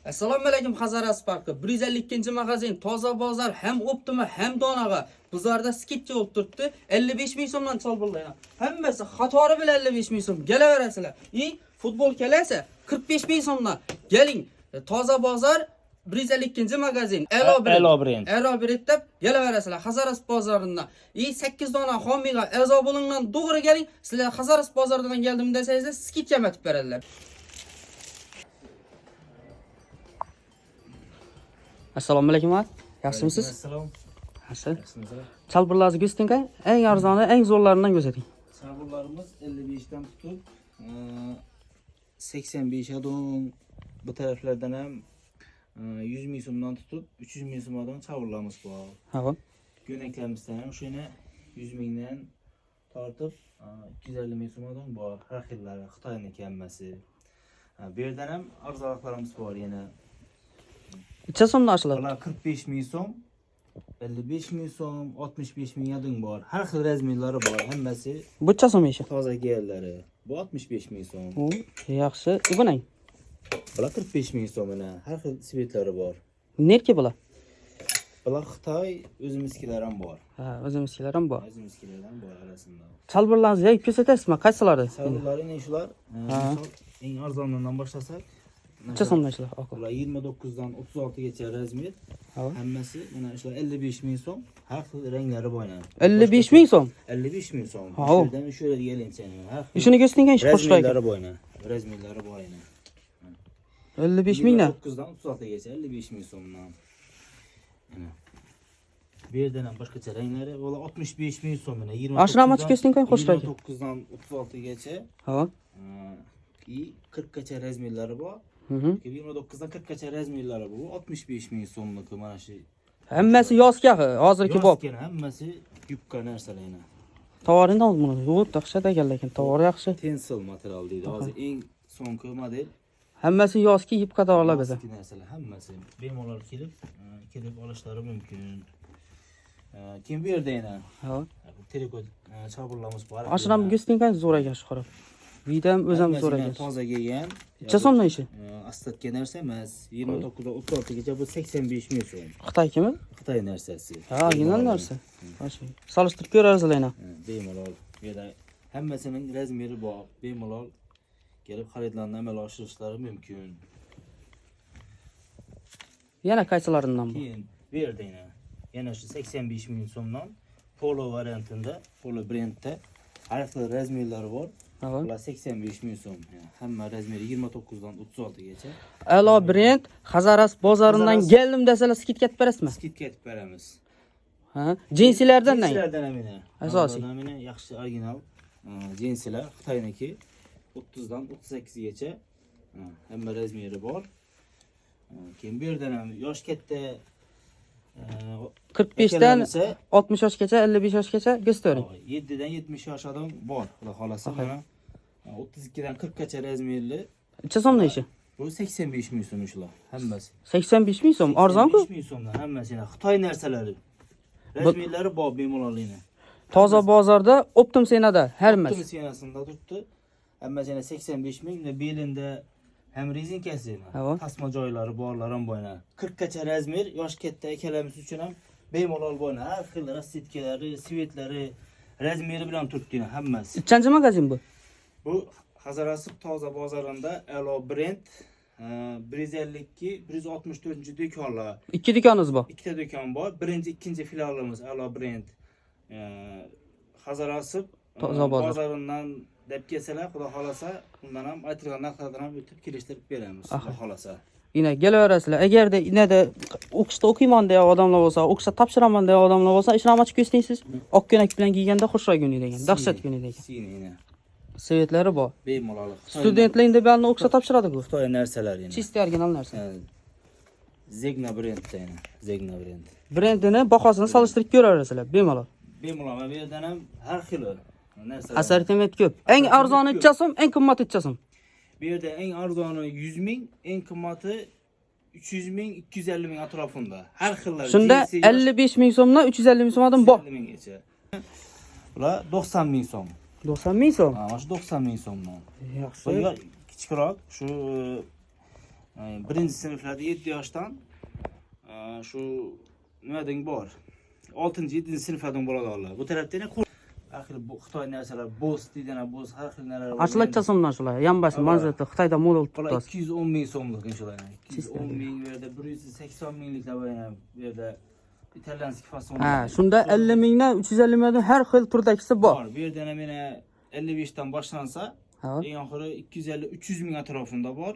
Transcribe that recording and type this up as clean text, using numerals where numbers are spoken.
Assalomu alaykum Xazaras parki. 152-magazin toza bozor ham optima ham donaga. Bizlarda skitcha bo'lib turibdi. 55 ming so'mdan chalbirlayman. Hammasi xatori bilan 55 ming so'm. Kelaverasizlar. Futbol kelasa 45 ming so'mdan. Keling. Toza bozor 152-magazin. Elo brend. Elo brend deb kelaverasizlar Xazaras bozoridan. 8 dona xomiga a'zo bo'lingdan to'g'ri keling. Sizlar Xazaras bozoridan keldim desangiz skitcha matib beradilar. Assalomu alaykum. Yaxshimisiz? Assalom. Yaxshi. Chalbirlarni ko'rsating, eng arzoni, eng zo'rlaridan ko'rsating. Chalbirlarimiz 55 dan tutib 85 adon, bu taraflardan ham 100 ming so'mdan tutib 300 ming so'mdan chalbirlarimiz bor. Ha. Ko'naklarimiz ham shuni 100 mingdan tortib 250 ming so'mdan bor. Har xillari Xitoyniki hammasi. Bu yerdan ham arzonlarimiz bor yana. Necha so'mdan ochiladi? Bular 45 ming so'm, 55 ming so'm, 65 ming adın bor. Har xil razmerlari bor, hammasi. Bu necha so'm ishi? Toza gellari. Bu 65 ming so'm. Yaxshi. Bu ne? Bular 45 ming so'mina. Har xil svetlari bor. Nerki bular? Bular Xitoy o'zimizkilar ham bor. Ha, o'zimizkilar ham bor. O'zimizkilar ham bor arasida. Chalbirlarni yeyib ko'rsatasizmi? Qaysilari? Chalbirlari shular. Eng arzonidan boshlasak, Necha so'mdan ishlar? bular 29 dan 36 gacha razmer. Hammasi mana shular 55 ming so'm. Har xil ranglari bor. 55 ming so'm. 55 ming so'm. Ha. Shundan shu yerga kelinchani. Ishini ko'rsating, ish qo'shiladi. Razmerlari bor. Razmerlari bor. 55 mingdan. 29 dan 36 gacha 55 ming so'mdan. Bu yerdan ham boshqacha ranglari, ular 65 ming so'm. 29 ko'rsating, qo'shiladi. 29 dan 36 gacha. Ha. 40 gacha razmerlari bor. 29 dan 40 gacha razmerlari bu 65 ming so'mlik mana shu. Hammasi yozgahi, hozirgi bob. Hammasi yupqa narsalarni. Tovarini ol buni. Bu dahshat ekan, lekin tovar yaxshi. Tensile material deydi. Hozir eng so'nggi model. Hammasi yozki yupqa tovarlar biza. Narsalar hammasi bemalol kelib olishlari mumkin. Kim bu yerda yana? Ha. Terikot chalbirlarimiz bor. Ashram go'stinga zo'r ekan shu qarab. Vidam o'zim zo'r ekan. Toza kelgan. Necha so'mdan ishi? Ostatga narsa emas. 29 dan 36 gacha bu 85 ming so'm. Xitoykimi? Xitoy narsasi. Ha, original narsa. Mana solishtirib ko'rasizlar. Bemalol. Bu yerda hammasining razmeri bor. Bemalol kelib xaridlarni amalga oshirishlari mumkin. Yana qaysilaridan bu? Keyin bu yerda yana shu 85 ming so'mdan Polo variantida, Polo brendda har xil razmerlari bor. Bular 85 ming so'm. Hamma razmeri 29 dan 36 gacha. Alo brend Xazaras bozoridan keldim desalar skidka etib berasizmi? Skidka etib beramiz. Ha, jinsilardan nang? Jinsilardan amina. Asosiy. Amina yaxshi original jinsilar Xitoyniki 30 dan 38 gacha. Hamma razmeri bor. Keyin bu yerdan ham yosh katta 45 dan 60 yoshgacha, 55 yoshgacha göstering. 7 dan 70 yosh odam bor, xudo xolasa. Mana 32 dan 40 gacha razmerli. Necha so'mdan ishi? Bu 85 ming so'm shular, hammasi. 85 ming so'm, arzon-ku? 85 ming so'mdan hammasi Xitoy narsalari. Razmerlari bor bemalolligini. Toza bozorda optim senada hammasi. Optim senasida turibdi. Hammasi 85 ming va belinda ham rezinkasi, tasma joylari borlar ham bor. 40 gacha razmer, yosh katta akalarimiz uchun ham bemalol bor. Har xil rassetkalari, svetlari, razmeri bilan turibdi hammasi. Nechanchi magazin bu? Bu Xazaras toza bozorida Elo brend 152 164-do'konlar. Ikki do'koningiz bor. Ikkita do'kon bor. Birinchi, ikkinchi filialimiz Elo brend Xazaras toza bozoridan deb kelsalar, xudo xolasa, undan ham aytilgan narxlardan ham o'tib kelishtirib beramiz, xudo xolasa. Yine kelaverasizlar. Agarda inada o'qishda o'qiyman degan odamlar bo'lsa, o'qishda topshiraman degan odamlar bo'lsa, ishni ochib ko'rsatasiz. Oq ko'ylak bilan kiyganda xushroq ko'rinadi degan, dahshat ko'rinadi degan. Sinina. Svetlari bor. Bemalol. Studentlar endi balni o'qishda topshiradi-ku. Xitoy narsalari yana. Chist original narsa. Zegna brendda yana. Zegna brend. Brendini bahosini solishtirib ko'raverasizlar, bemalol. Bemalol. Bu yerdan ham har xil narsalar. Assortiment ko'p. Eng arzoni necha so'm, eng qimmati necha so'm? Bu yerda eng arzoni 100 ming, eng qimmati 300 ming, 250 ming atrofida. Har xillari. Shunda 55 ming so'mdan 350 ming so'mdan bor. 350 minggacha. Bular 90 ming so'm. 90 ming so'm. Ha, shu 90 ming so'mdan. Yaxshi. Kichikroq, shu Birinci sınıflarda 7 yaşdan şu nimadan bor. 6-7 sınıflardan bo'ladi. Bu tarafda ne axir bu Xitoy narsalar boz deydi, boz har xil narsalar. Açılacağım şulay. Yanbaşı manzarada Xitoyda mo'l olib Bular turibdi. 210 ming so'mlik inshaalloh. 210 ming bu yerda 180 mingliklar bor yana bu yerda italyanskiy fason. Ha, shunda 50 mingdan 350 mingdan har xil turdagisi bor. Bu yerda mana 55 dan boshlansa, eng oxiri 250-300 ming atrofida bor.